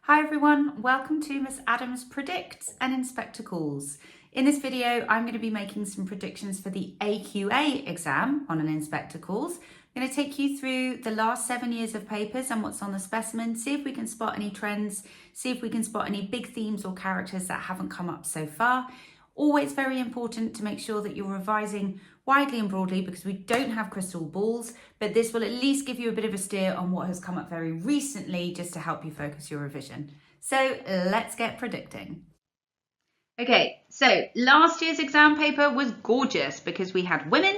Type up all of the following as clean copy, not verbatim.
Hi everyone, welcome to Miss Adams Predicts and Inspector Calls. In this video, I'm going to be making some predictions for the AQA exam on an Inspector Calls. I'm going to take you through the last 7 years of papers and what's on the specimen, see if we can spot any trends, see if we can spot any big themes or characters that haven't come up so far. Always very important to make sure that you're revising widely and broadly because we don't have crystal balls, but this will at least give you a bit of a steer on what has come up very recently just to help you focus your revision. So let's get predicting. Okay, so last year's exam paper was gorgeous because we had women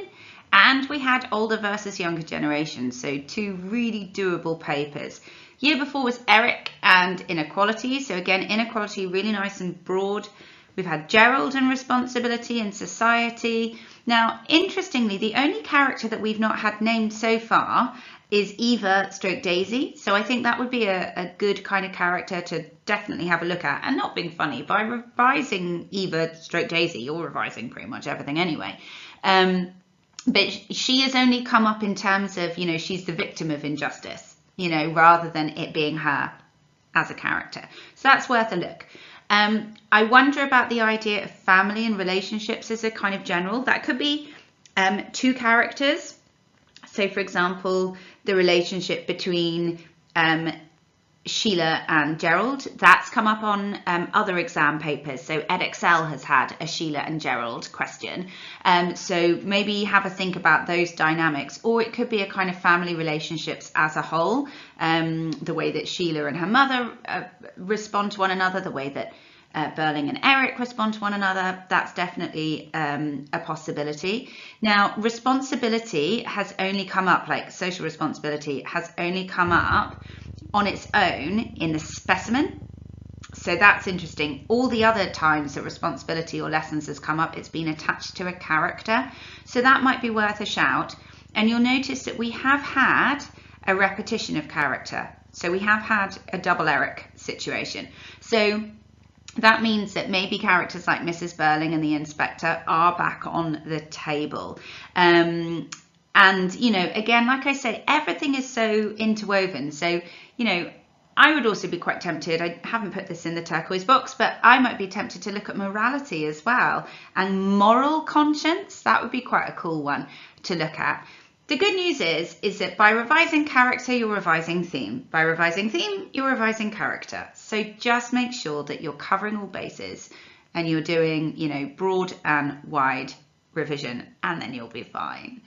and we had older versus younger generations, so two really doable papers. Year before was Eric and inequality, so again, inequality really nice and broad. We've had Gerald and responsibility in society. Now, interestingly, the only character that we've not had named so far is Eva / Daisy. So I think that would be a good kind of character to definitely have a look at. And not being funny, by revising Eva / Daisy, you're revising pretty much everything anyway. But she has only come up in terms of, she's the victim of injustice, rather than it being her as a character. So that's worth a look. I wonder about the idea of family and relationships as a kind of general. That could be two characters. So, for example, the relationship between Sheila and Gerald. That's come up on other exam papers. So EdXL has had a Sheila and Gerald question. So maybe have a think about those dynamics. Or it could be a kind of family relationships as a whole. The way that Sheila and her mother respond to one another, the way that Berling and Eric respond to one another, that's definitely a possibility. Now, responsibility has only come up, like social responsibility has only come up on its own in the specimen. So that's interesting. All the other times that responsibility or lessons has come up, it's been attached to a character. So that might be worth a shout. And you'll notice that we have had a repetition of character. So we have had a double Eric situation. So that means that maybe characters like Mrs. Berling and the inspector are back on the table. And, again, like I said, everything is so interwoven. So, I would also be quite tempted, I haven't put this in the turquoise box, but I might be tempted to look at morality as well. And moral conscience, that would be quite a cool one to look at. The good news is that by revising character, you're revising theme. By revising theme, you're revising character. So just make sure that you're covering all bases and you're doing, broad and wide revision, and then you'll be fine.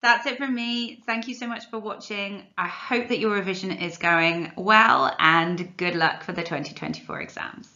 That's it from me. Thank you so much for watching. I hope that your revision is going well, and good luck for the 2024 exams.